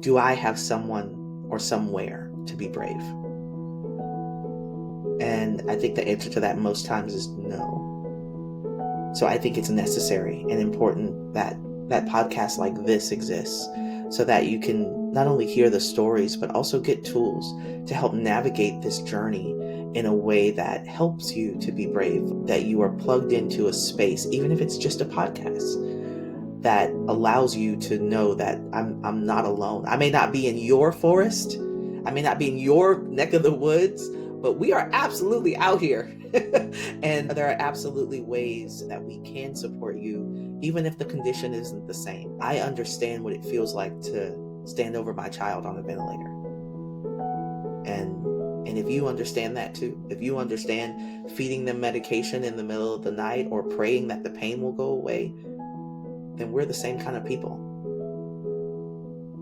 Do I have someone or somewhere to be brave? And I think the answer to that most times is no. So I think it's necessary and important that podcasts like this exists so that you can not only hear the stories, but also get tools to help navigate this journey in a way that helps you to be brave, that you are plugged into a space, even if it's just a podcast, that allows you to know that I'm not alone. I may not be in your forest, I may not be in your neck of the woods, but we are absolutely out here. And there are absolutely ways that we can support you, even if the condition isn't the same. I understand what it feels like to stand over my child on a ventilator. And if you understand that too, if you understand feeding them medication in the middle of the night or praying that the pain will go away, then we're the same kind of people.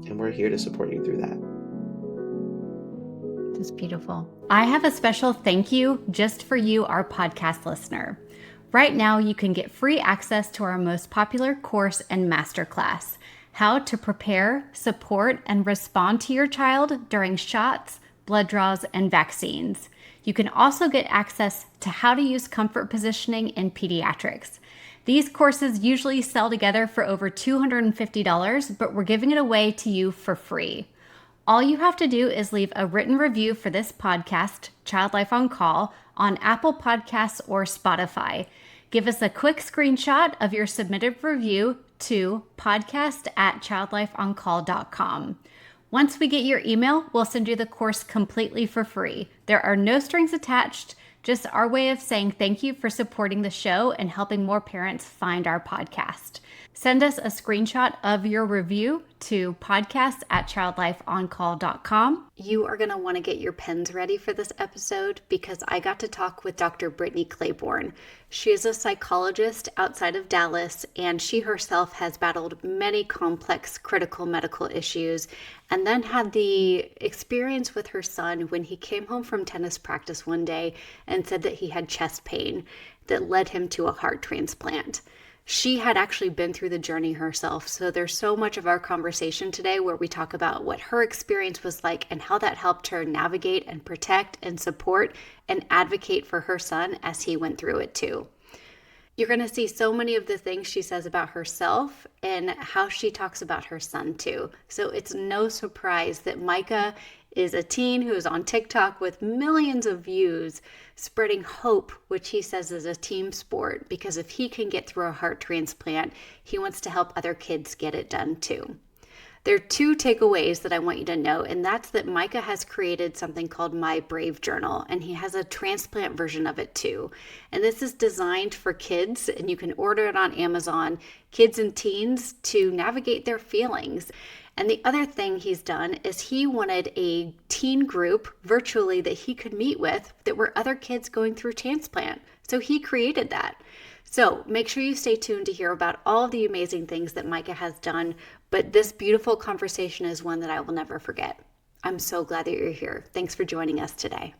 And we're here to support you through that. That's beautiful. I have a special thank you just for you, our podcast listener. Right now, you can get free access to our most popular course and masterclass, How to Prepare, Support, and Respond to Your Child During Shots, Blood Draws, and Vaccines. You can also get access to how to use comfort positioning in pediatrics. These courses usually sell together for over $250, but we're giving it away to you for free. All you have to do is leave a written review for this podcast, Child Life on Call, on Apple Podcasts or Spotify. Give us a quick screenshot of your submitted review to podcast@childlifeoncall.com. Once we get your email, we'll send you the course completely for free. There are no strings attached, just our way of saying thank you for supporting the show and helping more parents find our podcast. Send us a screenshot of your review to podcast@childlifeoncall.com. You are going to want to get your pens ready for this episode because I got to talk with Dr. Brittany Clayborne. She is a psychologist outside of Dallas, and she herself has battled many complex critical medical issues and then had the experience with her son when he came home from tennis practice one day and said that he had chest pain that led him to a heart transplant. She had actually been through the journey herself. So there's so much of our conversation today where we talk about what her experience was like and how that helped her navigate and protect and support and advocate for her son as he went through it too. You're going to see so many of the things she says about herself and how she talks about her son too. So it's no surprise that Micah is a teen who is on TikTok with millions of views, spreading hope, which he says is a team sport, because if he can get through a heart transplant, he wants to help other kids get it done too. There are two takeaways that I want you to know, and that's that Micah has created something called My Brave Journal, and he has a transplant version of it too. And this is designed for kids, and you can order it on Amazon, kids and teens, to navigate their feelings. And the other thing he's done is he wanted a teen group virtually that he could meet with that were other kids going through transplant. So he created that. So make sure you stay tuned to hear about all of the amazing things that Micah has done. But this beautiful conversation is one that I will never forget. I'm so glad that you're here. Thanks for joining us today.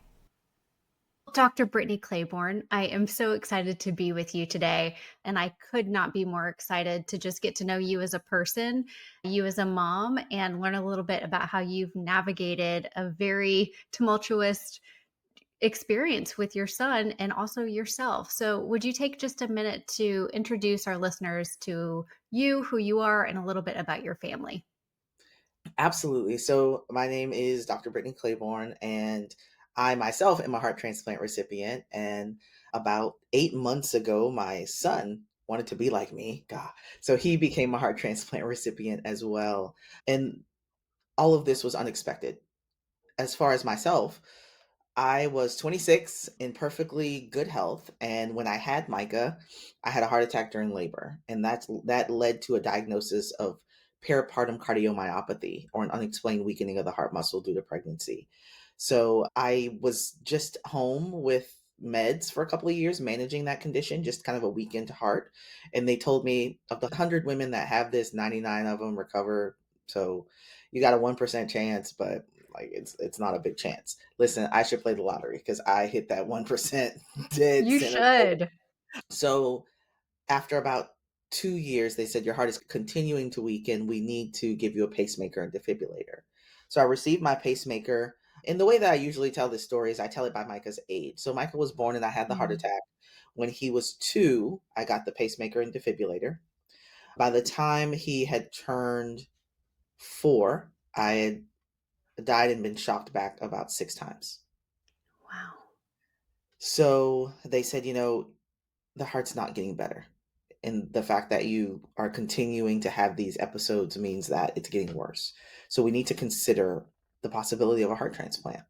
Dr. Brittany Clayborne, I am so excited to be with you today, and I could not be more excited to just get to know you as a person, you as a mom, and learn a little bit about how you've navigated a very tumultuous experience with your son and also yourself. So would you take just a minute to introduce our listeners to you, who you are, and a little bit about your family? Absolutely. So my name is Dr. Brittany Clayborne, and I myself am a heart transplant recipient. And about 8 months ago, my son wanted to be like me. God. So he became a heart transplant recipient as well. And all of this was unexpected. As far as myself, I was 26 in perfectly good health. And when I had Micah, I had a heart attack during labor. And that led to a diagnosis of peripartum cardiomyopathy, or an unexplained weakening of the heart muscle due to pregnancy. So I was just home with meds for a couple of years, managing that condition, just kind of a week into heart. And they told me of the 100 women that have this, 99 of them recover. So you got a 1% chance, but like it's not a big chance. Listen, I should play the lottery because I hit that 1% dead You center. should. So after about 2 years, they said your heart is continuing to weaken. We need to give you a pacemaker and defibrillator. So I received my pacemaker. And the way that I usually tell this story is I tell it by Micah's age. So Micah was born and I had the heart Mm. attack. When he was 2, I got the pacemaker and defibrillator. By the time he had turned 4, I had died and been shocked back about 6 times. Wow. So they said, the heart's not getting better. And the fact that you are continuing to have these episodes means that it's getting worse. So we need to consider the possibility of a heart transplant.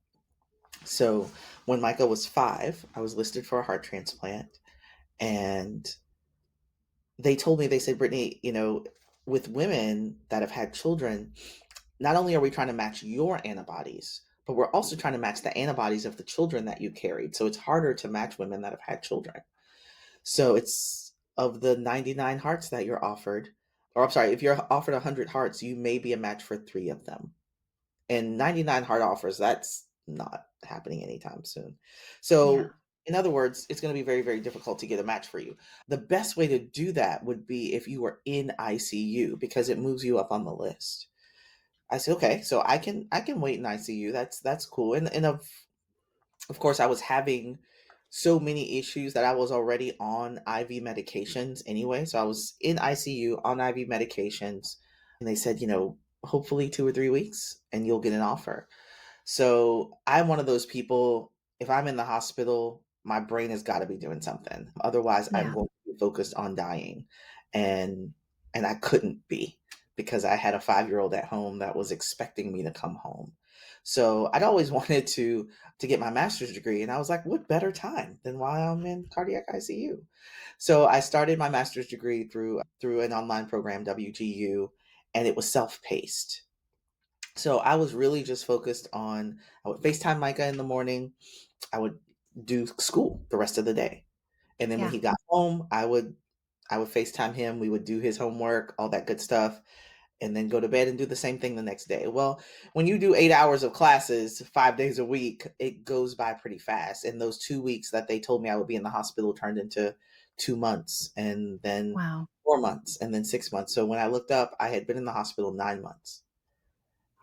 So when Micah was 5, I was listed for a heart transplant. And they told me, they said, Brittany, with women that have had children, not only are we trying to match your antibodies, but we're also trying to match the antibodies of the children that you carried. So it's harder to match women that have had children. So it's of the 99 hearts that you're offered, or I'm sorry, if you're offered 100 hearts, you may be a match for 3 of them. And 99 heart offers, that's not happening anytime soon. Yeah. So, in other words, it's going to be very, very difficult to get a match for you. The best way to do that would be if you were in ICU because it moves you up on the list. I said, okay, so I can wait in ICU. That's cool. And of course, I was having so many issues that I was already on IV medications anyway. So I was in ICU on IV medications, and they said, hopefully 2 or 3 weeks, and you'll get an offer. So I'm one of those people, if I'm in the hospital, my brain has got to be doing something. Otherwise, I'm Yeah. going to be focused on dying. And I couldn't be because I had a 5-year-old at home that was expecting me to come home. So I'd always wanted to get my master's degree. And I was like, what better time than while I'm in cardiac ICU? So I started my master's degree through an online program, WGU, and it was self-paced. So I was really just focused on, I would FaceTime Micah in the morning. I would do school the rest of the day. And then when Yeah. he got home, I would FaceTime him. We would do his homework, all that good stuff, and then go to bed and do the same thing the next day. Well, when you do 8 hours of classes 5 days a week, it goes by pretty fast. And those 2 weeks that they told me I would be in the hospital turned into 2 months and then Wow. 4 months and then 6 months. So when I looked up, I had been in the hospital 9 months.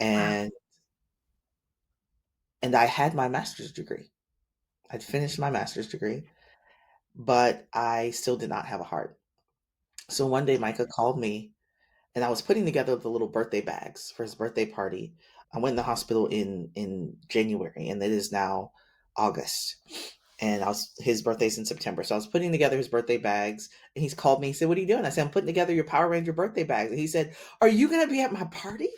Wow. And I had my master's degree. I'd finished my master's degree, but I still did not have a heart. So one day Micah called me and I was putting together the little birthday bags for his birthday party. I went in the hospital in January and it is now August. And his birthday's in September. So I was putting together his birthday bags and he's called me. He said, what are you doing? I said, I'm putting together your Power Ranger birthday bags. And he said, are you going to be at my party?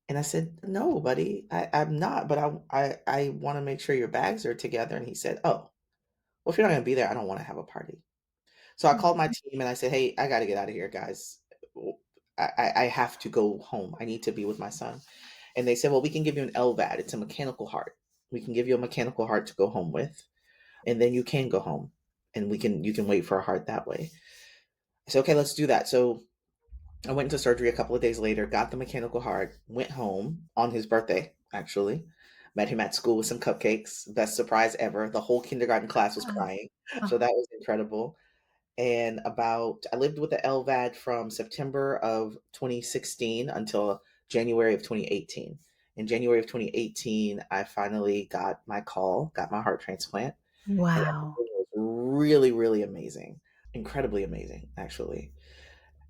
And I said, no, buddy, I'm not, but I want to make sure your bags are together. And he said, oh, well, if you're not going to be there, I don't want to have a party. So I called Mm. my team and I said, hey, I got to get out of here, guys. I have to go home. I need to be with my son. And they said, well, we can give you an LVAD. It's a mechanical heart. We can give you a mechanical heart to go home with, and then you can go home, and you can wait for a heart that way. I said, okay, let's do that. So I went into surgery a couple of days later, got the mechanical heart, went home on his birthday, actually. Met him at school with some cupcakes. Best surprise ever. The whole kindergarten class was Oh. crying. Oh. So that was incredible. And I lived with the LVAD from September of 2016 until January of 2018. In January of 2018, I finally got my call, got my heart transplant, and everything Wow. was really, really amazing. Incredibly amazing, actually.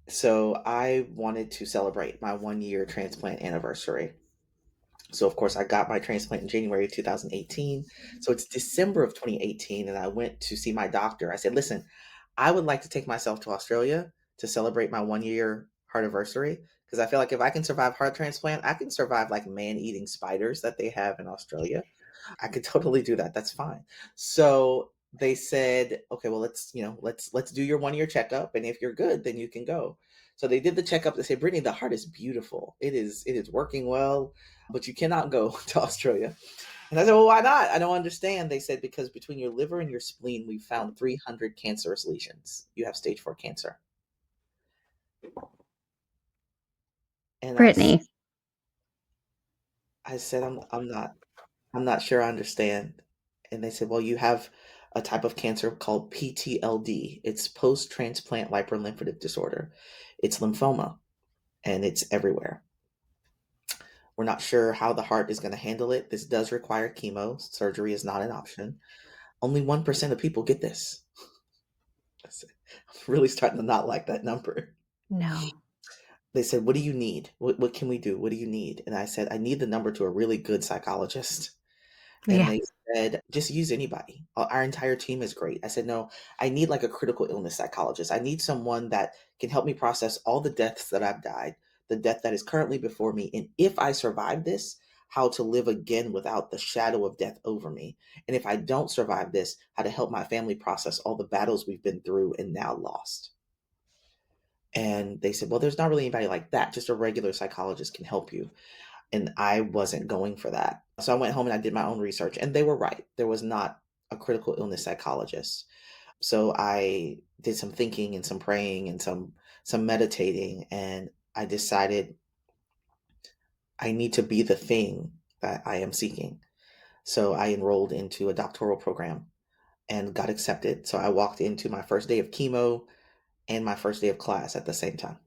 So I wanted to celebrate my 1 year transplant anniversary. So of course I got my transplant in January of 2018. So it's December of 2018 and I went to see my doctor. I said, "Listen, I would like to take myself to Australia to celebrate my 1 year heart anniversary because I feel like if I can survive heart transplant, I can survive like man-eating spiders that they have in Australia. I could totally do that. That's fine." So they said, "Okay, well let's do your 1 year checkup, and if you're good, then you can go." So they did the checkup. They said, "Brittany, the heart is beautiful. It is working well, but you cannot go to Australia." And I said, "Well, why not? I don't understand." They said, "Because between your liver and your spleen, we found 300 cancerous lesions. You have stage 4 cancer." And Brittany. I said, I'm not sure I understand." And they said, "Well, you have a type of cancer called PTLD. It's post-transplant lympholymphatic disorder. It's lymphoma, and it's everywhere. We're not sure how the heart is going to handle it. This does require chemo. Surgery is not an option. Only 1% of people get this. I'm really starting to not like that number. No. They said, "What do you need? What can we do? What do you need?" And I said, "I need the number to a really good psychologist." And Yeah. they said, "Just use anybody. Our entire team is great." I said, "No, I need like a critical illness psychologist. I need someone that can help me process all the deaths that I've died, the death that is currently before me, and if I survive this, how to live again without the shadow of death over me. And if I don't survive this, how to help my family process all the battles we've been through and now lost." And they said, "Well, there's not really anybody like that. Just a regular psychologist can help you." And I wasn't going for that. So I went home and I did my own research, and they were right. There was not a critical illness psychologist. So I did some thinking and some praying and some meditating, and I decided I need to be the thing that I am seeking. So I enrolled into a doctoral program and got accepted. So I walked into my first day of chemo and my first day of class at the same time.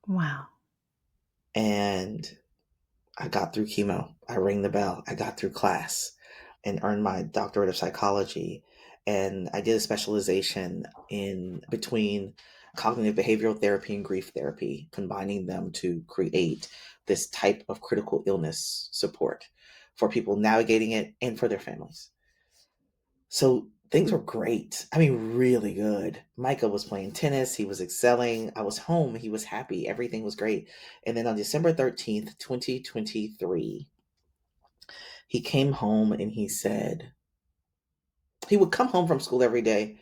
Wow. And I got through chemo. I rang the bell. I got through class and earned my doctorate of psychology. And I did a specialization in between cognitive behavioral therapy and grief therapy, combining them to create this type of critical illness support for people navigating it and for their families. So things were great. I mean, really good. Micah was playing tennis. He was excelling. I was home. He was happy. Everything was great. And then on December 13th, 2023, he came home and he said, he would come home from school every day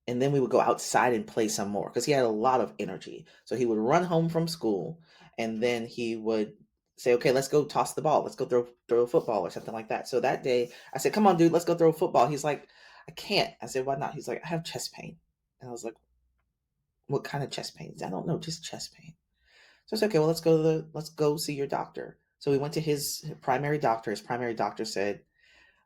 and then we would go outside and play some more because he had a lot of energy. So he would run home from school and then he would say, "Okay, let's go toss the ball. Let's go throw a football or something like that." So that day I said, "Come on, dude, let's go throw a football." He's like, "I can't." I said, "Why not?" He's like, "I have chest pain." And I was like, "What kind of chest pain?" "I don't know, just chest pain." So I said, "Okay, well, let's go see your doctor." So we went to his primary doctor. His primary doctor said,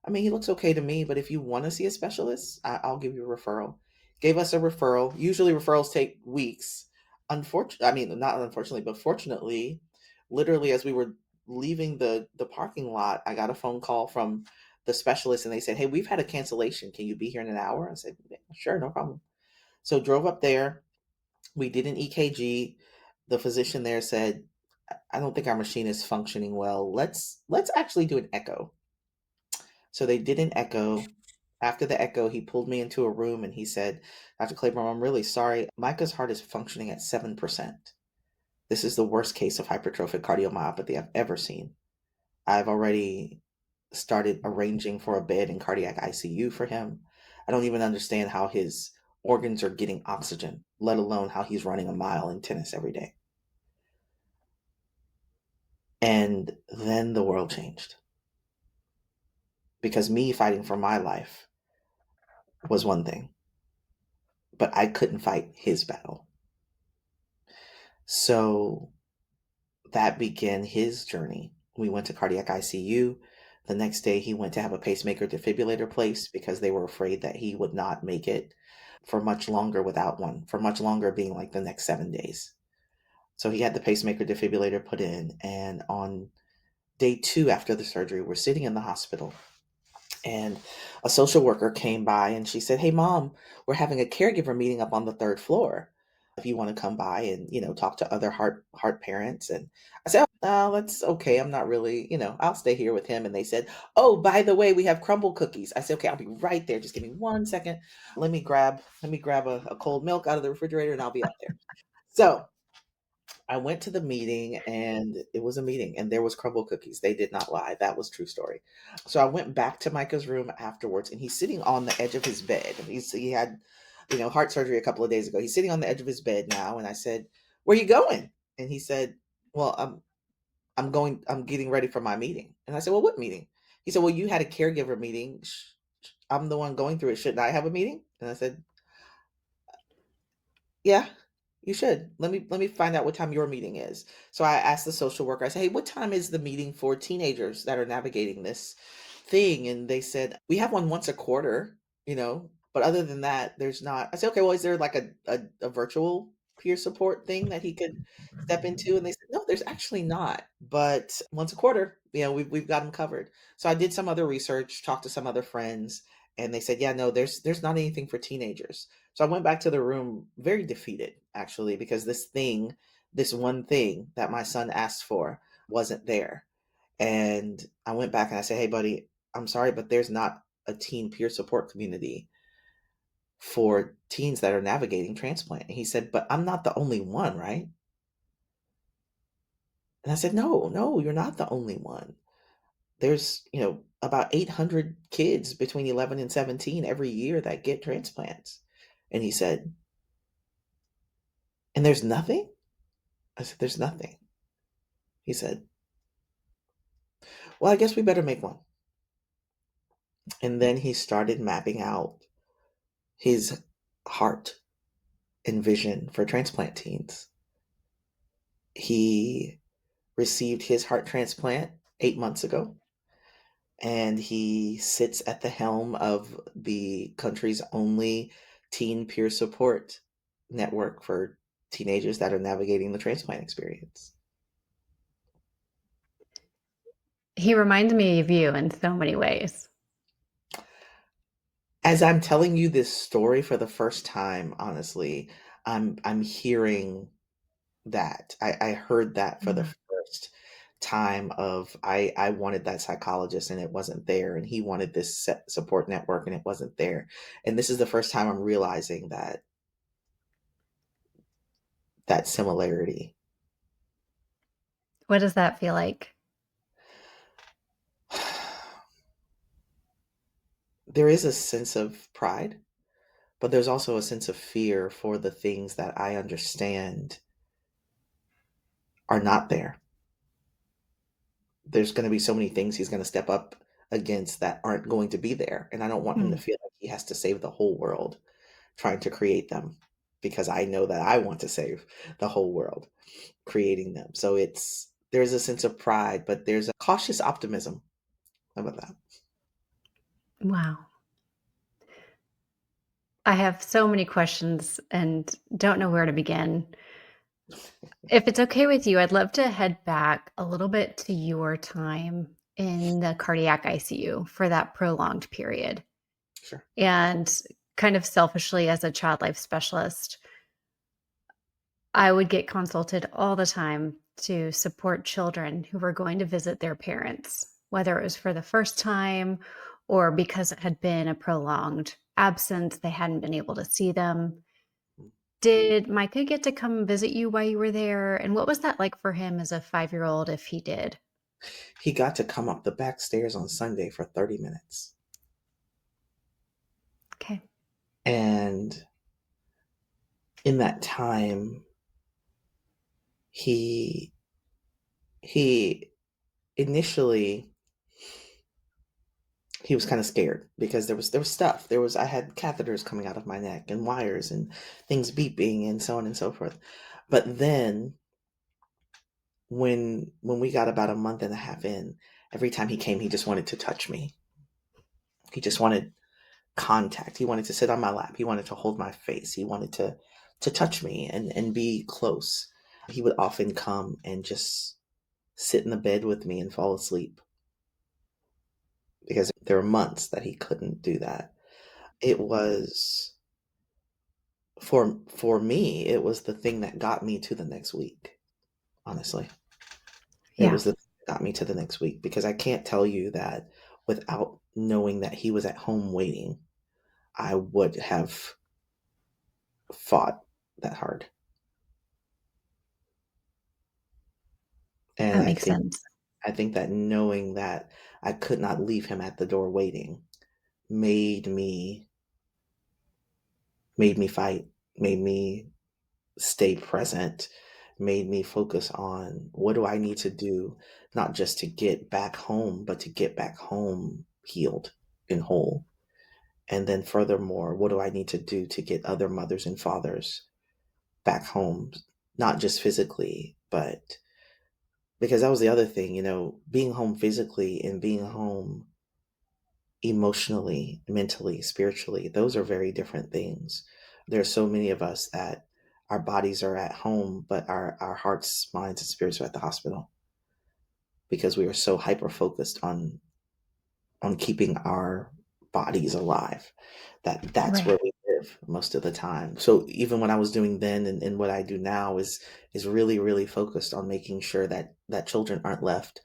"I mean, he looks okay to me, but if you want to see a specialist, I'll give you a referral." Gave us a referral. Usually referrals take weeks. Unfortunately, I mean, not unfortunately, but fortunately, literally as we were leaving the parking lot, I got a phone call from the specialist and they said, "Hey, we've had a cancellation. Can you be here in an hour?" I said, "Yeah, sure, no problem." So drove up there. We did an EKG. The physician there said, "I don't think our machine is functioning well. Let's actually do an echo." So they did an echo. After the echo, he pulled me into a room and he said, "Dr. Claiborne, I'm really sorry. Micah's heart is functioning at 7%. This is the worst case of hypertrophic cardiomyopathy I've ever seen. I've already started arranging for a bed in cardiac ICU for him. I don't even understand how his organs are getting oxygen, let alone how he's running a mile in tennis every day." And then the world changed because me fighting for my life was one thing, but I couldn't fight his battle. So that began his journey. We went to cardiac ICU. The next day, he went to have a pacemaker defibrillator placed because they were afraid that he would not make it for much longer without one, for much longer being like the next 7 days. So he had the pacemaker defibrillator put in. And on day two after the surgery, we're sitting in the hospital and a social worker came by and she said, "Hey, mom, we're having a caregiver meeting up on the third floor. If you want to come by and talk to other heart parents." And I said, "Oh, that's okay. I'm not really, I'll stay here with him." And they said, "Oh, by the way, we have crumble cookies." I said, "Okay, I'll be right there. Just give me 1 second. Let me grab a cold milk out of the refrigerator and I'll be up there." So I went to the meeting and it was a meeting and there was crumble cookies. They did not lie. That was true story. So I went back to Micah's room afterwards and he's sitting on the edge of his bed. He had, heart surgery a couple of days ago. He's sitting on the edge of his bed now. And I said, "Where you going?" And he said, "Well, I'm getting ready for my meeting." And I said, "Well, what meeting?" He said, "Well, you had a caregiver meeting. I'm the one going through it. Shouldn't I have a meeting?" And I said, "Yeah, you should. Let me find out what time your meeting is." So I asked the social worker, I said, "Hey, what time is the meeting for teenagers that are navigating this thing?" And they said, "We have one once a quarter." But other than that, there's not. I said, okay, well, is there like a virtual peer support thing that he could step into? And they said, no, there's actually not. But once a quarter, we've got him covered. So I did some other research, talked to some other friends, and they said, yeah, no, there's not anything for teenagers. So I went back to the room very defeated, actually, because this one thing that my son asked for wasn't there. And I went back and I said, hey, buddy, I'm sorry, but there's not a teen peer support community for teens that are navigating transplant. And he said, but I'm not the only one, right? And I said, no, no, you're not the only one. There's, about 800 kids between 11 and 17 every year that get transplants. And he said, and there's nothing? I said, there's nothing. He said, well, I guess we better make one. And then he started mapping out his heart and vision for transplant teens. He received his heart transplant 8 months ago, and he sits at the helm of the country's only teen peer support network for teenagers that are navigating the transplant experience. He reminds me of you in so many ways. As I'm telling you this story for the first time, honestly, I'm hearing that. I heard that for the Yeah. first time of I wanted that psychologist and it wasn't there, and he wanted this support network and it wasn't there. And this is the first time I'm realizing that similarity. What does that feel like? There is a sense of pride, but there's also a sense of fear for the things that I understand are not there. There's going to be so many things he's going to step up against that aren't going to be there. And I don't want him to Mm. feel like he has to save the whole world trying to create them, because I know that I want to save the whole world creating them. So there's a sense of pride, but there's a cautious optimism. How about that? Wow. I have so many questions and don't know where to begin. If it's okay with you, I'd love to head back a little bit to your time in the cardiac ICU for that prolonged period. Sure. And kind of selfishly, as a child life specialist, I would get consulted all the time to support children who were going to visit their parents, whether it was for the first time or because it had been a prolonged absence, they hadn't been able to see them. Did Micah get to come visit you while you were there? And what was that like for him as a 5-year-old if he did? He got to come up the back stairs on Sunday for 30 minutes. Okay. And in that time, he he initially he was kind of scared because there was stuff. I had catheters coming out of my neck and wires and things beeping and so on and so forth. But then when we got about a month and a half in, every time he came, he just wanted to touch me. He just wanted contact. He wanted to sit on my lap. He wanted to hold my face. He wanted to touch me and be close. He would often come and just sit in the bed with me and fall asleep, because there were months that he couldn't do that. It was for me, it was the thing that got me to the next week, honestly. It Yeah, was the thing that got me to the next week, because I can't tell you that without knowing that he was at home waiting, I would have fought that hard. And that makes sense. I think that knowing that I could not leave him at the door waiting made me made me fight, made me stay present, made me focus on what do I need to do, not just to get back home, but to get back home healed and whole. And then furthermore, what do I need to do to get other mothers and fathers back home, not just physically, but because that was the other thing, being home physically and being home emotionally, mentally, spiritually, those are very different things. There's so many of us that our bodies are at home, but our hearts, minds, and spirits are at the hospital because we are so hyper focused on keeping our bodies alive that that's where Right. we live most of the time. So even what I was doing then and what I do now is really, really focused on making sure that children aren't left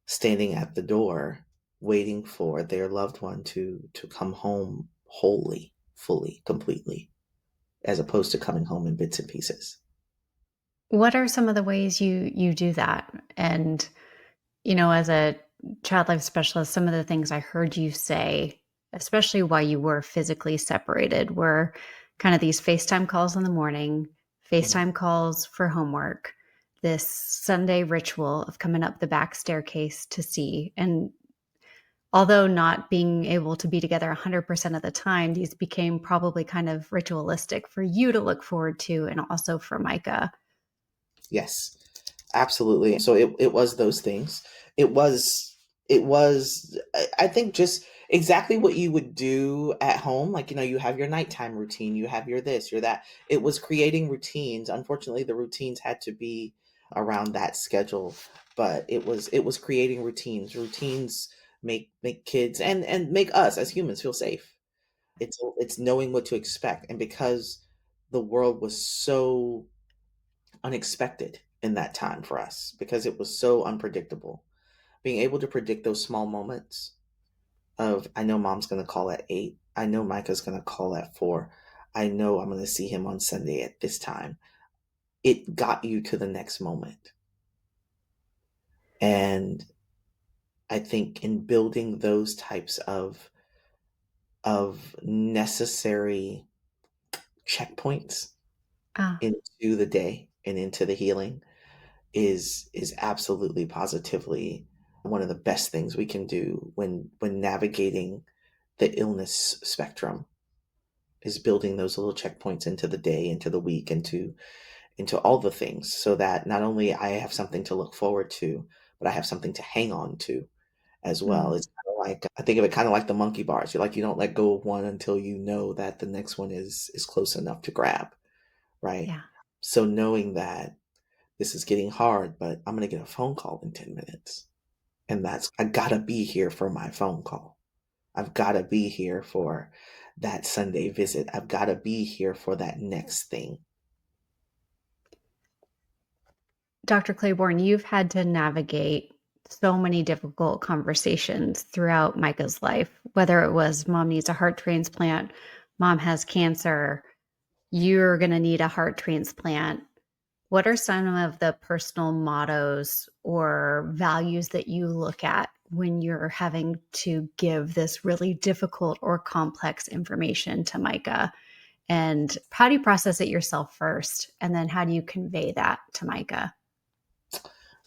standing at the door waiting for their loved one to come home wholly, fully, completely, as opposed to coming home in bits and pieces. What are some of the ways you do that? And, as a child life specialist, some of the things I heard you say, especially while you were physically separated, were kind of these FaceTime calls in the morning, Mhm. FaceTime calls for homework, this Sunday ritual of coming up the back staircase to see. And although not being able to be together 100% of the time, these became probably kind of ritualistic for you to look forward to and also for Micah. Yes. Absolutely. So it was those things. It was I think just exactly what you would do at home. Like, you have your nighttime routine, you have your this, your that. It was creating routines. Unfortunately, the routines had to be around that schedule, but it was creating routines. Routines make kids and make us as humans feel safe. It's knowing what to expect. And because the world was so unexpected in that time for us because it was so unpredictable. Being able to predict those small moments of, I know mom's going to call at 8. I know Micah's going to call at 4. I know I'm going to see him on Sunday at this time. It got you to the next moment. And I think in building those types of necessary checkpoints Ah, into the day and into the healing is absolutely positively one of the best things we can do when navigating the illness spectrum, is building those little checkpoints into the day, into the week, into all the things, so that not only I have something to look forward to, but I have something to hang on to as well. mm, It's kind of like, I think of it kind of like the monkey bars. You don't let go of one until you know that the next one is close enough to grab, right? yeah. So knowing that this is getting hard, but I'm going to get a phone call in 10 minutes. And I got to be here for my phone call. I've got to be here for that Sunday visit. I've got to be here for that next thing. Dr. Claiborne, you've had to navigate so many difficult conversations throughout Micah's life, whether it was mom needs a heart transplant, mom has cancer, you're going to need a heart transplant. What are some of the personal mottos or values that you look at when you're having to give this really difficult or complex information to Micah? And how do you process it yourself first? And then how do you convey that to Micah?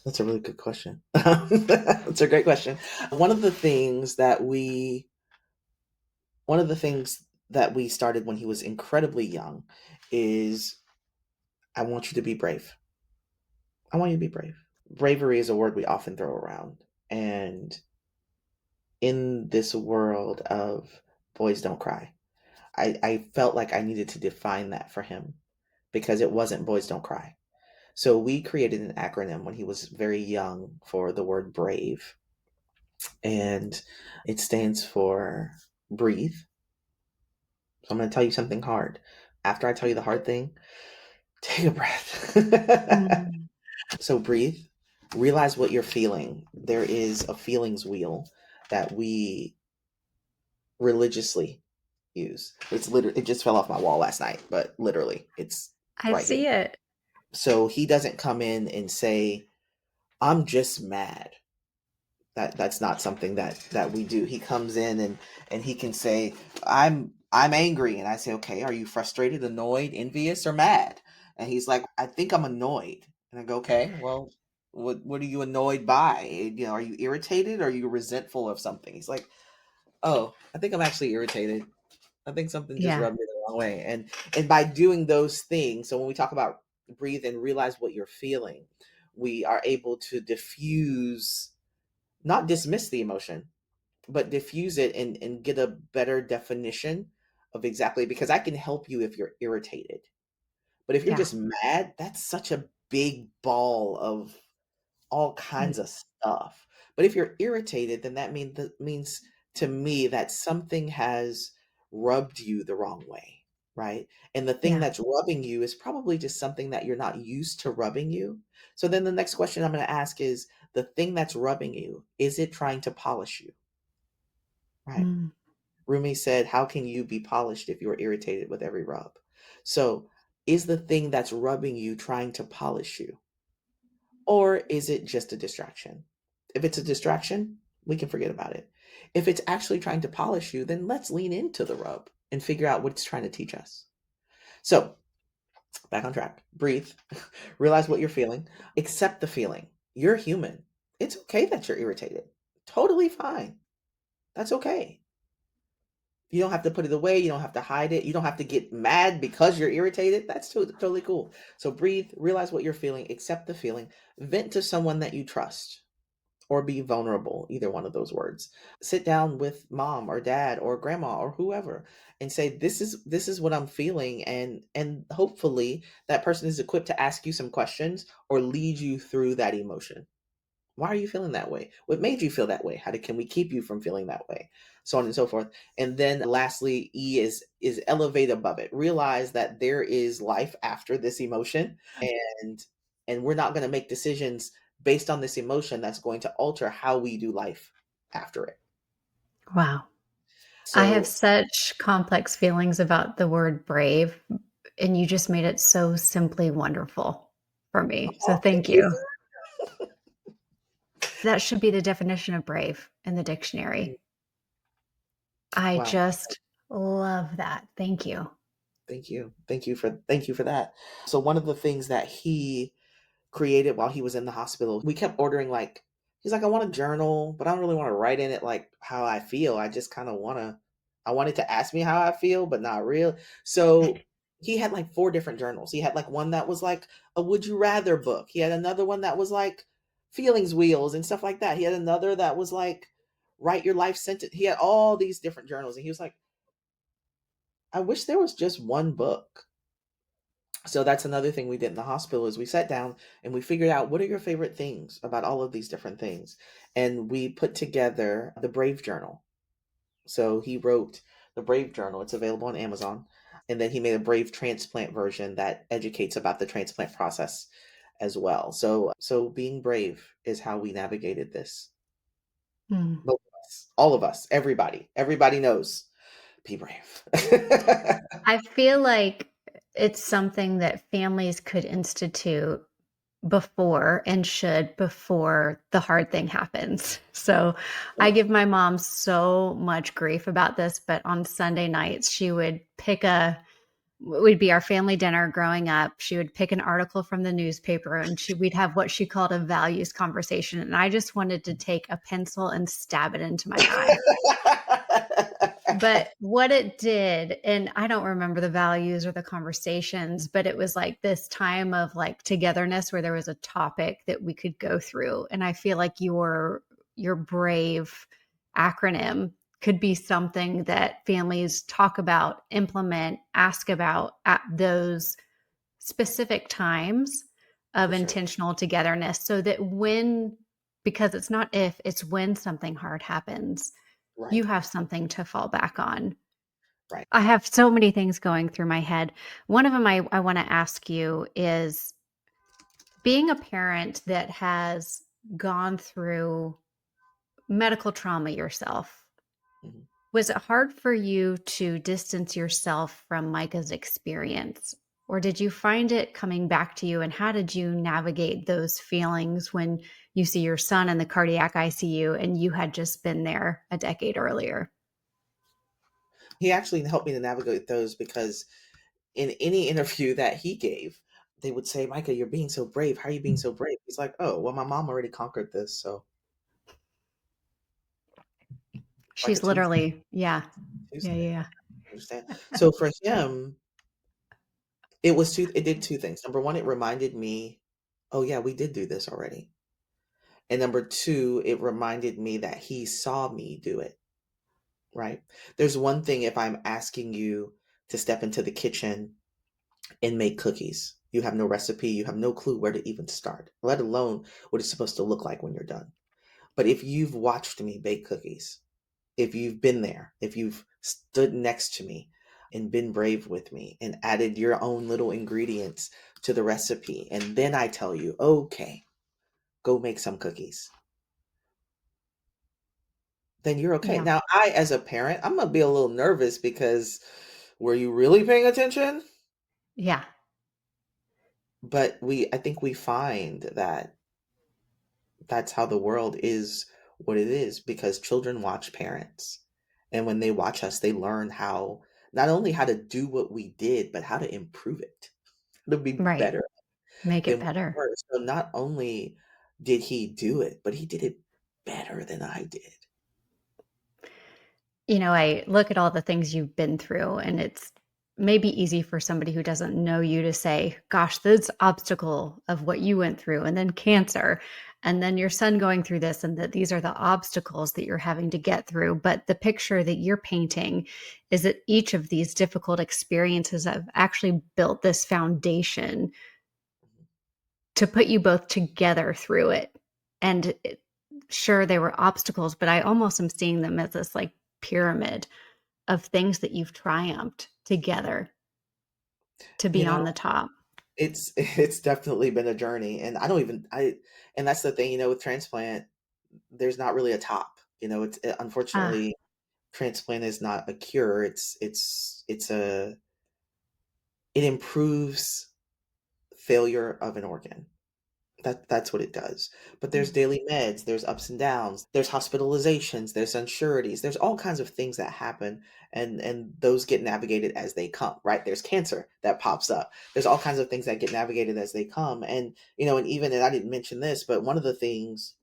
That's a really good question. That's a great question. One of the things that we one of the things that we started when he was incredibly young is, I want you to be brave. I want you to be brave. Bravery is a word we often throw around. And in this world of boys don't cry, I felt like I needed to define that for him because it wasn't boys don't cry. So we created an acronym when he was very young for the word brave, and it stands for breathe. So I'm going to tell you something hard. After I tell you the hard thing, take a breath. Mm. So breathe, realize what you're feeling. There is a feelings wheel that we religiously use. It just fell off my wall last night, but literally it's I right here. see it. So he doesn't come in and say, I'm just mad. That's not something that we do. He comes in and he can say, I'm angry. And I say, okay, are you frustrated, annoyed, envious, or mad? And he's like, I think I'm annoyed. And I go, okay, well, what are you annoyed by? Are you irritated? Or are you resentful of something? He's like, oh, I think I'm actually irritated. I think something just Yeah. rubbed me the wrong way. And by doing those things, so when we talk about breathe and realize what you're feeling, we are able to diffuse, not dismiss the emotion, but diffuse it and get a better definition of exactly, because I can help you if you're irritated. But if you're Yeah. just mad, that's such a big ball of all Mm. kinds of stuff. But if you're irritated, then that means to me that something has rubbed you the wrong way, right? And the thing Yeah. that's rubbing you is probably just something that you're not used to rubbing you. So then the next question I'm going to ask is, the thing that's rubbing you, is it trying to polish you, right? Mm. Rumi said, "How can you be polished if you are irritated with every rub?" So, is the thing that's rubbing you trying to polish you? Or is it just a distraction? If it's a distraction, we can forget about it. If it's actually trying to polish you, then let's lean into the rub and figure out what it's trying to teach us. So, back on track. Breathe. Realize what you're feeling. Accept the feeling. You're human. It's okay that you're irritated. Totally fine. That's okay. You don't have to put it away. You don't have to hide it. You don't have to get mad because you're irritated. That's totally cool. So breathe, realize what you're feeling, accept the feeling, vent to someone that you trust, or be vulnerable, either one of those words. Sit down with mom or dad or grandma or whoever and say, this is what I'm feeling, and hopefully that person is equipped to ask you some questions or lead you through that emotion. Why are you feeling that way? What made you feel that way? Can we keep you from feeling that way? So on and so forth. And then lastly, E is elevate above it. Realize that there is life after this emotion, and we're not going to make decisions based on this emotion that's going to alter how we do life after it. Wow. I have So such complex feelings about the word brave, and you just made it so simply wonderful for me. So oh, thank thank you, you. sir. That should be the definition of brave in the dictionary. I Wow. just love that. Thank you. Thank you. Thank you for that. So one of the things that he created while he was in the hospital. We kept ordering, like, he's like, I want a journal, but I don't really want to write in it like how I feel. I just kind of want to, I wanted to ask me how I feel, but not real. So he had like four different journals. He had like one that was like a would you rather book. He had another one that was like feelings wheels and stuff like that. He had another that was like write your life sentence. He had all these different journals. And he was like, I wish there was just one book. So that's another thing we did in the hospital is we sat down and we figured out, what are your favorite things about all of these different things, and we put together the Brave Journal. So he wrote the Brave Journal. It's available on Amazon, and then he made a Brave Transplant version that educates about the transplant process as well. So being brave is how we navigated this. Mm. Both of us, all of us, everybody knows, be brave. I feel like it's something that families could institute before and should before the hard thing happens. So I give my mom so much grief about this, but on Sunday nights, she would pick a would be our family dinner growing up. She would pick an article from the newspaper and we'd have what she called a values conversation. And I just wanted to take a pencil and stab it into my eye. But what it did, and I don't remember the values or the conversations, but it was like this time of like togetherness where there was a topic that we could go through. And I feel like your brave acronym could be something that families talk about, implement, ask about at those specific times of For sure. intentional togetherness so that when, because it's not if, it's when something hard happens, you Right. have something to fall back on. Right. I have so many things going through my head. One of them I want to ask you is being a parent that has gone through medical trauma yourself. Mhm. Was it hard for you to distance yourself from Micah's experience? Or did you find it coming back to you? And how did you navigate those feelings when you see your son in the cardiac ICU and you had just been there a decade earlier? He actually helped me to navigate those, because in any interview that he gave, they would say, Micah, you're being so brave. How are you being so brave? He's like, oh, well, my mom already conquered this. So, like a She's Tuesday. literally, yeah. Yeah, Tuesday. yeah, Understand? So for him, it did two things. Number one, it reminded me, oh, yeah, we did do this already. And number two, it reminded me that he saw me do it, right? There's one thing if I'm asking you to step into the kitchen and make cookies. You have no recipe, you have no clue where to even start, let alone what it's supposed to look like when you're done. But if you've watched me bake cookies, if you've been there, if you've stood next to me and been brave with me and added your own little ingredients to the recipe, and then I tell you, okay, go make some cookies, then you're okay. Yeah. Now, I, as a parent, I'm going to be a little nervous because were you really paying attention? Yeah. But I think we find that that's how the world is what it is because children watch parents. And when they watch us, they learn how, not only how to do what we did, but how to improve it, to be Right. better Make it than we better. were. So not only did he do it, but he did it better than I did. I look at all the things you've been through, and it's maybe easy for somebody who doesn't know you to say, gosh, this obstacle of what you went through, and then cancer, and then your son going through this, and that these are the obstacles that you're having to get through. But the picture that you're painting is that each of these difficult experiences have actually built this foundation to put you both together through it. And sure, there were obstacles, but I almost am seeing them as this like pyramid of things that you've triumphed together to You be on know, the top. it's definitely been a journey, and I don't even I and that's the thing, with transplant, there's not really a top. Ah, Unfortunately, transplant is not a cure. It improves failure of an organ. That's what it does. But there's mm, daily meds, there's ups and downs, there's hospitalizations, there's unsureties, there's all kinds of things that happen, and those get navigated as they come, right? There's cancer that pops up. There's all kinds of things that get navigated as they come. And even, and I didn't mention this, but one of the things,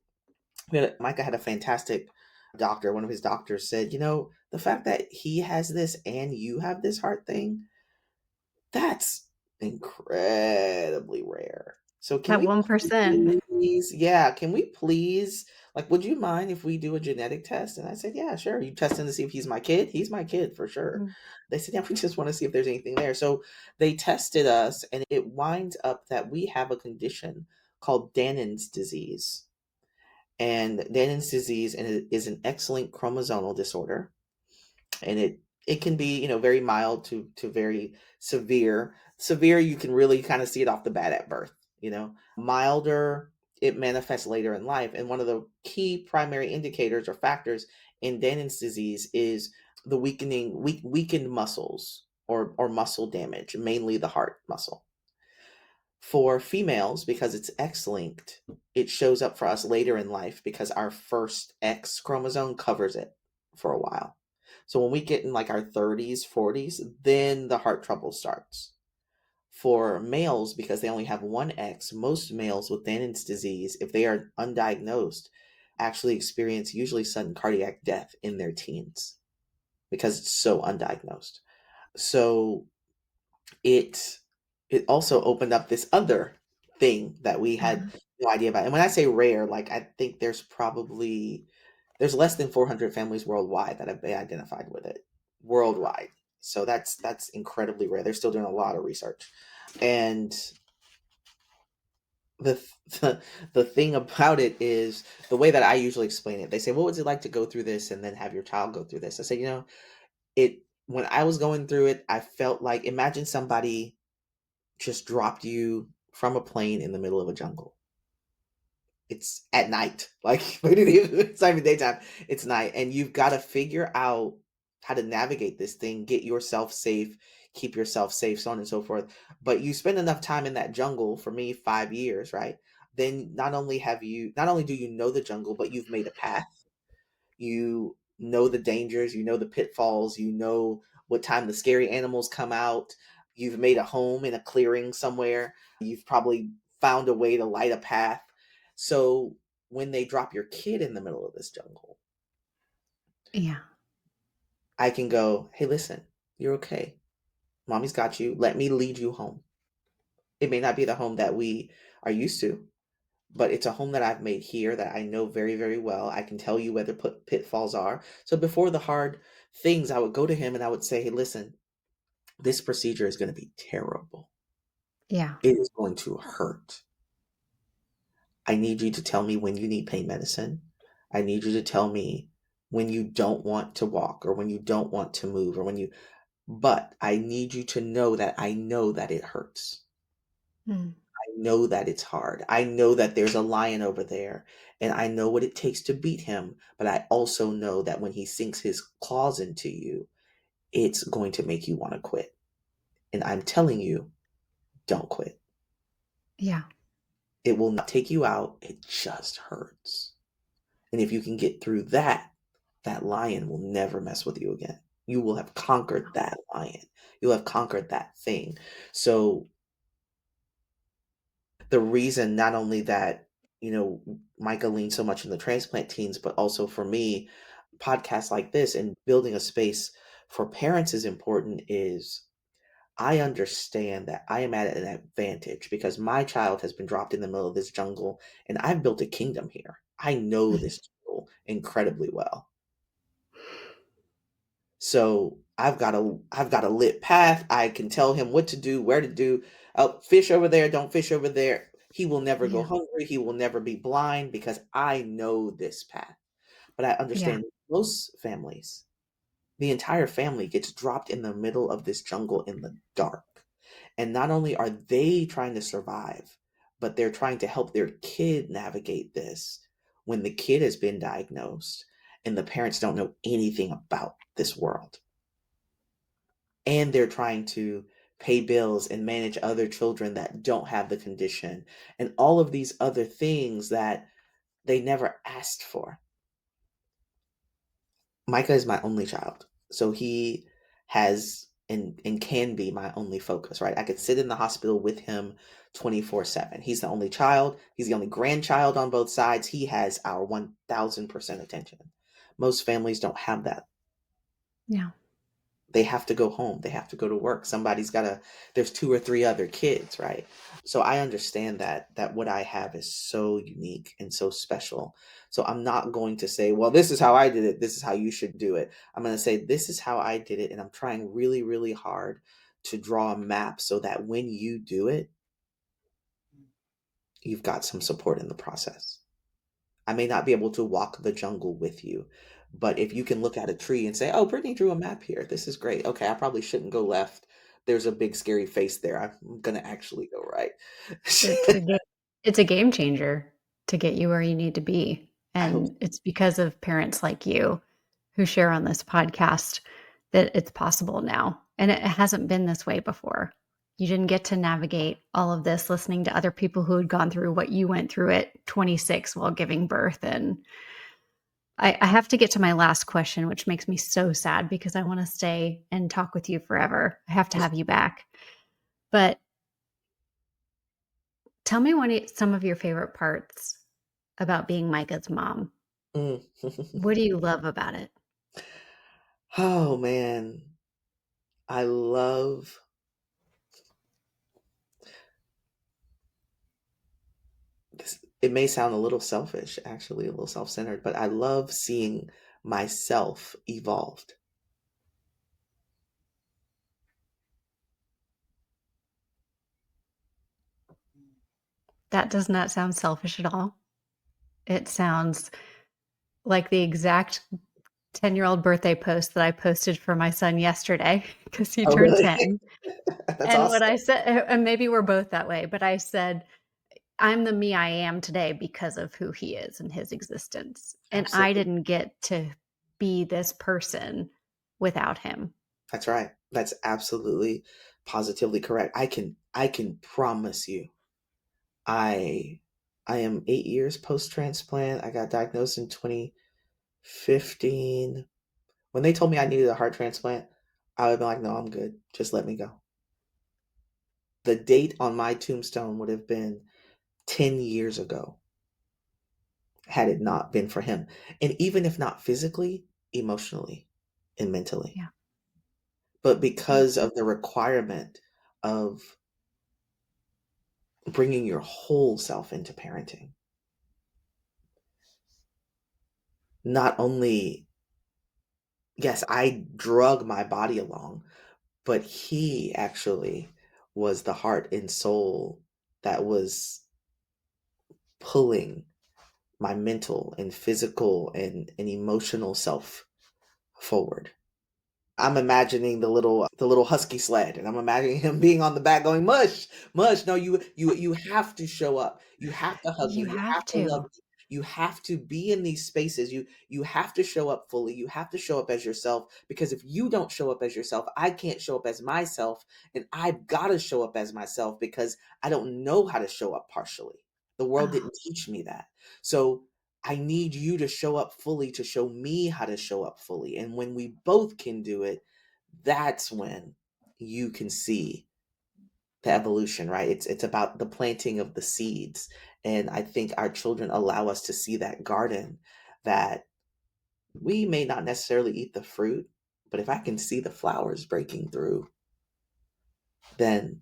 Micah had a fantastic doctor. One of his doctors said, the fact that he has this and you have this heart thing, that's incredibly rare. So can that we 1%. please, yeah, can we please, like, would you mind if we do a genetic test? And I said, yeah, sure. You testing to see if he's my kid? He's my kid for sure. Mm, They said, yeah, we just want to see if there's anything there. So they tested us, and it winds up that we have a condition called Danon's disease. And Danon's disease is an X-linked chromosomal disorder, and it can be very mild to very severe. Severe, you can really kind of see it off the bat at birth. Milder, it manifests later in life, and one of the key primary indicators or factors in Danon's disease is the weakened muscles or muscle damage, mainly the heart muscle. For females, because it's X linked, it shows up for us later in life because our first X chromosome covers it for a while. So when we get in like our 30s, 40s, then the heart trouble starts. For males, because they only have one X, most males with Danon's disease, if they are undiagnosed, actually experience usually sudden cardiac death in their teens because it's so undiagnosed. So it it also opened up this other thing that we had uh, no idea about. And when I say rare, like I think there's less than 400 families worldwide that have been identified with it worldwide. So that's incredibly rare. They're still doing a lot of research. And the the, the thing about it is the way that I usually explain it. They say, "What was it like to go through this and then have your child go through this?" I say, it when I was going through it, I felt like imagine somebody just dropped you from a plane in the middle of a jungle. It's at night. Like it's not even daytime. It's night. And you've got to figure out how to navigate this thing, get yourself safe, keep yourself safe, so on and so forth. But you spend enough time in that jungle, for me, 5 years, right? Then not only do you know the jungle, but you've made a path. You know the dangers, you know the pitfalls, you know what time the scary animals come out. You've made a home in a clearing somewhere. You've probably found a way to light a path. So when they drop your kid in the middle of this jungle, yeah. I can go, hey, listen, you're okay. Mommy's got you. Let me lead you home. It may not be the home that we are used to, but it's a home that I've made here that I know very, very well. I can tell you where the pitfalls are. So before the hard things, I would go to him and I would say, hey, listen, this procedure is going to be terrible. Yeah. It is going to hurt. I need you to tell me when you need pain medicine. I need you to tell me when you don't want to walk or when you don't want to move or when you, but I need you to know that it hurts. Mm. I know that it's hard. I know that there's a lion over there and I know what it takes to beat him, but I also know that when he sinks his claws into you, it's going to make you want to quit. And I'm telling you, don't quit. Yeah. It will not take you out. It just hurts. And if you can get through that, that lion will never mess with you again. You will have conquered that lion. You'll have conquered that thing. So the reason not only that, Micah leans so much in the transplant teens, but also for me, podcasts like this and building a space for parents is important is I understand that I am at an advantage because my child has been dropped in the middle of this jungle and I've built a kingdom here. I know this jungle incredibly well. So I've got a lit path. I can tell him what to do, where to do. Oh, fish over there, don't fish over there. He will never go Yeah. hungry. He will never be blind because I know this path. But I Yeah. understand most families, the entire family gets dropped in the middle of this jungle in the dark. And not only are they trying to survive, but they're trying to help their kid navigate this when the kid has been diagnosed and the parents don't know anything about this world. And they're trying to pay bills and manage other children that don't have the condition and all of these other things that they never asked for. Micah is my only child. So he has and can be my only focus, right? I could sit in the hospital with him 24/7. He's the only child, he's the only grandchild on both sides. He has our 1000% attention. Most families don't have that. Yeah. They have to go home, they have to go to work. Somebody's got to there's two or three other kids, right? So I understand that what I have is so unique and so special. So I'm not going to say, well, this is how I did it, this is how you should do it. I'm going to say this is how I did it, and I'm trying really, really hard to draw a map so that when you do it, you've got some support in the process. I may not be able to walk the jungle with you, but if you can look at a tree and say, "Oh, Brittany drew a map here. This is great. Okay, I probably shouldn't go left. There's a big scary face there. I'm gonna actually go right." It's a game, it's a game changer to get you where you need to be. I hope And it's because of parents like you who share on this podcast that it's possible now. And it hasn't been this way before. You didn't get to navigate all of this listening to other people who had gone through what you went through at 26 while giving birth. And I have to get to my last question, which makes me so sad because I want to stay and talk with you forever. I have to have you back. But tell me some of your favorite parts about being Micah's mom. mm. What do you love about it? Oh man, I love this. It may sound a little selfish, actually, a little self-centered, but I love seeing myself evolved. That does not sound selfish at all. It sounds like the exact 10-year-old birthday post that I posted for my son yesterday because he Oh, turned really? 10. That's And what awesome. I said, and maybe we're both that way, but I said, I'm the me I am today because of who he is and his existence. And I Absolutely. didn't get to be this person without him. That's right. That's absolutely positively correct. I can promise you I I am 8 years post-transplant. I got diagnosed in 2015. When they told me I needed a heart transplant, I would be like, "No, I'm good. Just let me go." The date on my tombstone would have been 10 years ago had it not been for him. And even if not physically, emotionally and mentally. Yeah. But Yeah. because of the requirement of bringing your whole self into parenting. not only, yes, I drug my body along, but he actually was the heart and soul that was pulling my mental and physical and emotional self forward. I'm imagining the little husky sled, and I'm imagining him being on the back going, "Mush, mush." No, you have to show up. You have to hug me. You You have have to love to. me. You have to be in these spaces. You have to show up fully. You have to show up as yourself, because if you don't show up as yourself, I can't show up as myself, and I've got to show up as myself because I don't know how to show up partially. The world Oh, didn't teach me that. So I need you to show up fully to show me how to show up fully. And when we both can do it, that's when you can see the evolution, right? It's about the planting of the seeds. And I think our children allow us to see that garden, that we may not necessarily eat the fruit, but if I can see the flowers breaking through, then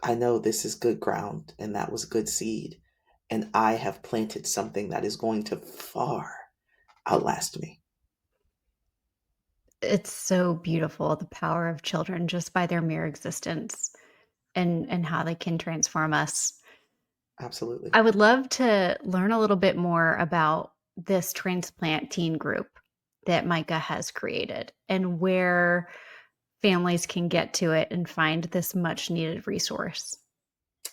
I know this is good ground and that was good seed. And I have planted something that is going to far outlast me. it's so beautiful, the power of children just by their mere existence and how they can transform us. Absolutely. I would love to learn a little bit more about this transplant teen group that Micah has created and where families can get to it and find this much needed resource.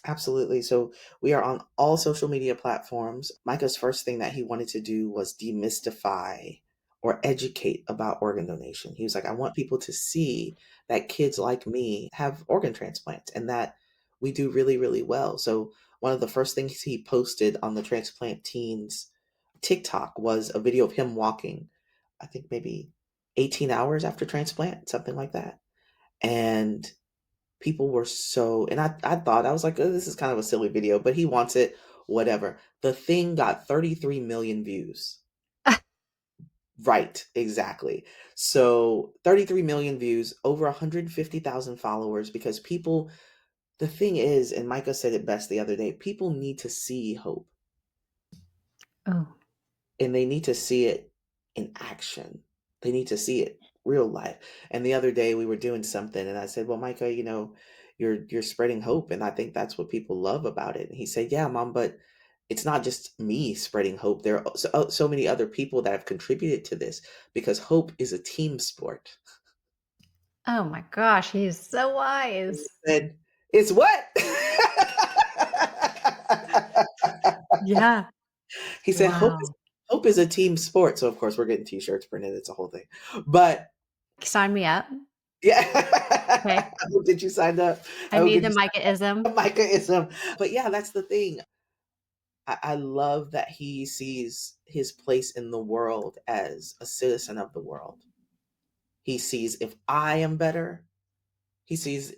Absolutely. So we are on all social media platforms. Micah's first thing that he wanted to do was demystify or educate about organ donation. He was like, I want people to see that kids like me have organ transplants and that we do really, really well. So one of the first things he posted on the Transplant Teens TikTok was a video of him walking, I think maybe 18 hours after transplant, something like that. And people were so, and I thought, I was like, oh, this is kind of a silly video, but he wants it, whatever. The thing got 33 million views. Right, exactly. So 33 million views, over 150,000 followers, because people, the thing is, and Micah said it best the other day, people need to see hope, Oh, and they need to see it in action. They need to see it real life. And the other day we were doing something and I said, "Well, Micah, you're spreading hope and I think that's what people love about it." And he said, "Yeah, Mom, but it's not just me spreading hope. There are so many other people that have contributed to this because hope is a team sport." oh my gosh, he's so And he wise. said, "It's what?" Yeah. He said, Wow. hope is a team sport." So of course we're getting t-shirts printed. It's a whole thing. But Sign me up. yeah. Okay. I hope that you signed up. I I hope need that the you Micah-ism. signed up, Micah-ism. But yeah, that's the thing. I love that he sees his place in the world as a citizen of the world. He sees, if I am better, he sees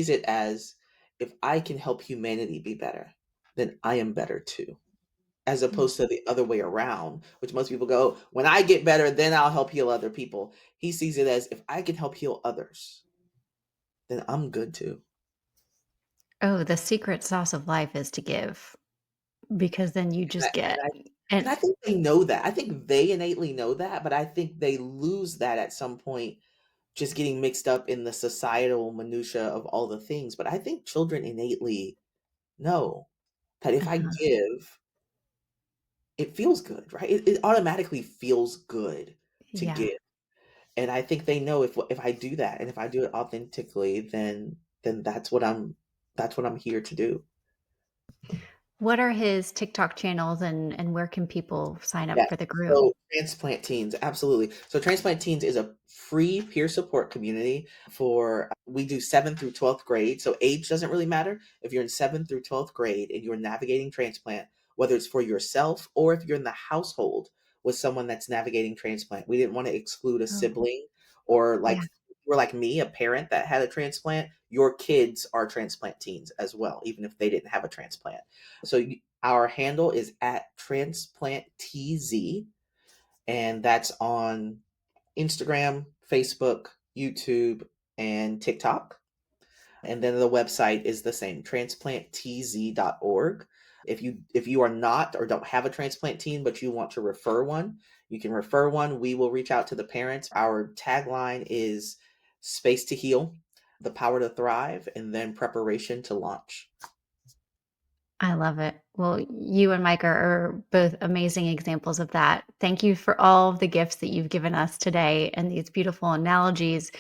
it as, if I can help humanity be better, then I am better too. As Mm. opposed to the other way around, which most people go, when I get better, then I'll help heal other people. He sees it as, if I can help heal others, then I'm good too. Oh, the secret sauce of life is to give because then you And I, just get and I and and I think they know that. I think they innately know that, but I think they lose that at some point, just getting mixed up in the societal minutia of all the things. But I think children innately know that if I uh-huh. give, it feels good, right? It automatically feels good to Yeah. give. And I think they know, if I do that and if I do it authentically, then that's what I'm here to do. What are his TikTok channels and where can people sign Yeah. up for the group? So Transplant Teens, absolutely. So Transplant Teens is a free peer support community for, we do 7th through 12th grade. So age doesn't really matter. If you're in 7th through 12th grade and you're navigating transplant, whether it's for yourself or if you're in the household with someone that's navigating transplant, we didn't want to exclude a Oh, sibling, or yeah. like, you're like me, a parent that had a transplant, your kids are transplant teens as well, even if they didn't have a transplant. So our handle is at Transplant TZ, and that's on Instagram, Facebook, YouTube, and TikTok. And then the website is the same, transplanttz.org. If you are not or don't have a transplant team, but you want to refer one, you can refer one. We will reach out to the parents. Our tagline is space to heal, the power to thrive, and then preparation to launch. I love it. Well, you and Micah are both amazing examples of that. Thank you for all of the gifts that you've given us today and these beautiful analogies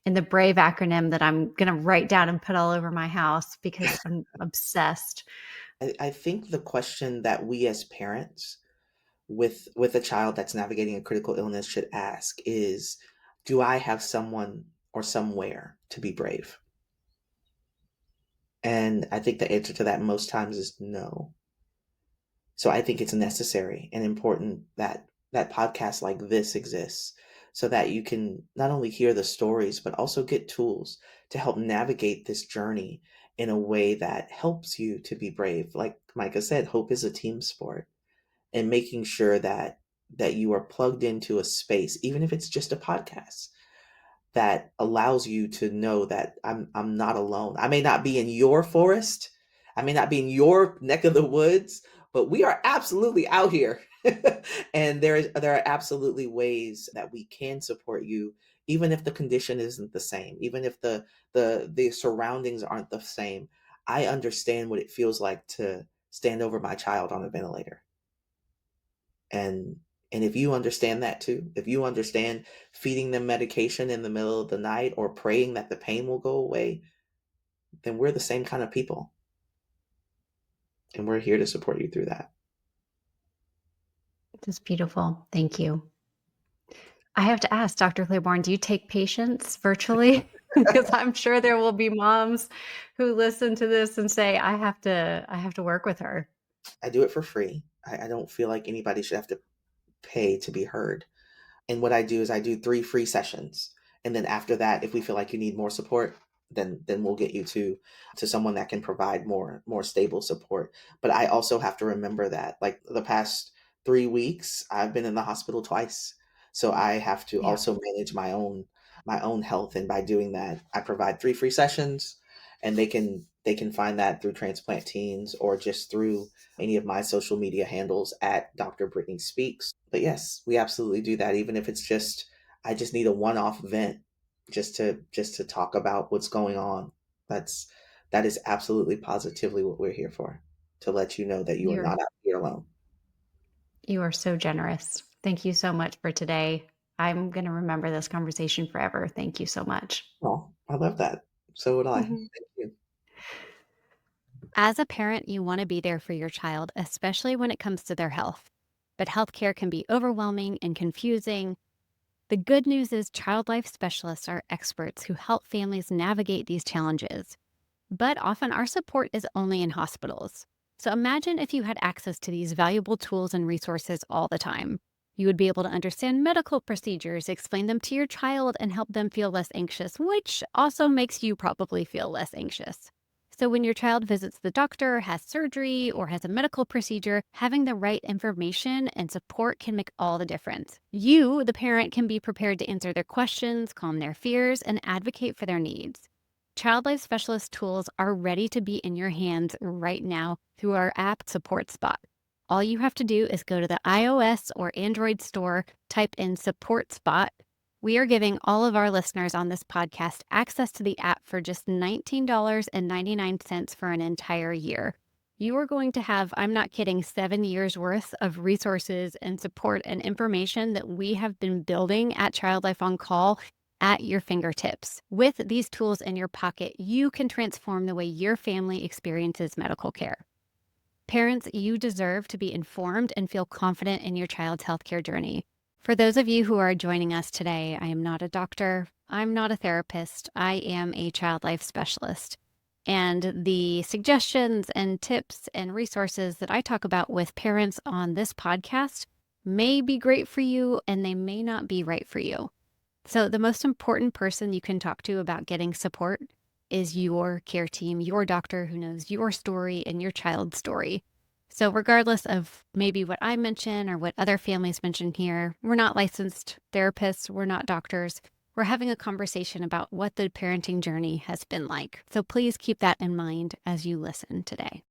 and the BRAVE acronym that I'm going to write down and put all over my house because I'm obsessed. I think the question that we as parents with a child that's navigating a critical illness should ask is, do I have someone or somewhere to be brave? And I think the answer to that most times is no. So I think it's necessary and important that podcasts like this exists so that you can not only hear the stories but also get tools to help navigate this journey in a way that helps you to be brave. Like Micah said, hope is a team sport, and making sure that you are plugged into a space, even if it's just a podcast, that allows you to know that I'm not alone. I may not be in your forest, I may not be in your neck of the woods, but we are absolutely out here. And there are absolutely ways that we can support you, even if the condition isn't the same, even if the surroundings aren't the same. I understand what it feels like to stand over my child on a ventilator. And if you understand that too, if you understand feeding them medication in the middle of the night or praying that the pain will go away, then we're the same kind of people. And we're here to support you through that. It's beautiful. Thank you. I have to ask, Dr. Claiborne, do you take patients virtually? Because I'm sure there will be moms who listen to this and say, I have to work with her. I do it for free. I don't feel like anybody should have to pay to be heard. And what I do is I do 3 free sessions. And then after that, if we feel like you need more support, then we'll get you to someone that can provide more stable support. But I also have to remember that, like, the past 3 weeks, I've been in the hospital twice. So I have to Yeah. also manage my own health. And by doing that, I provide 3 free sessions, and they can find that through Transplant Teens or just through any of my social media handles at Dr. Brittany Speaks. But yes, we absolutely do that, even if it's just I just need a one-off vent just to talk about what's going on. That is absolutely positively what we're here for, to let you know that you are You're not out here alone. you are so generous. Thank you so much for today. I'm going to remember this conversation forever. Thank you so much. Oh, I love that. So would I. Mhm. Thank you. As a parent, you want to be there for your child, especially when it comes to their health. But healthcare can be overwhelming and confusing. The good news is child life specialists are experts who help families navigate these challenges. But often our support is only in hospitals. So imagine if you had access to these valuable tools and resources all the time. You would be able to understand medical procedures, explain them to your child, and help them feel less anxious, which also makes you probably feel less anxious. So, when your child visits the doctor, has surgery, or has a medical procedure, having the right information and support can make all the difference. You, the parent, can be prepared to answer their questions, calm their fears, and advocate for their needs. Child Life Specialist tools are ready to be in your hands right now through our app Support Spot. All you have to do is go to the iOS or Android store, type in Support Spot. We are giving all of our listeners on this podcast access to the app for just $19.99 for an entire year. You are going to have, I'm not kidding, 7 years worth of resources and support and information that we have been building at Child Life on Call at your fingertips. With these tools in your pocket, you can transform the way your family experiences medical care. Parents, you deserve to be informed and feel confident in your child's healthcare journey. For those of you who are joining us today, I am not a doctor, I'm not a therapist, I am a child life specialist. And the suggestions and tips and resources that I talk about with parents on this podcast may be great for you and they may not be right for you. So the most important person you can talk to about getting support is your care team, your doctor who knows your story and your child's story. So regardless of maybe what I mention or what other families mention here, we're not licensed therapists, we're not doctors. We're having a conversation about what the parenting journey has been like. So please keep that in mind as you listen today.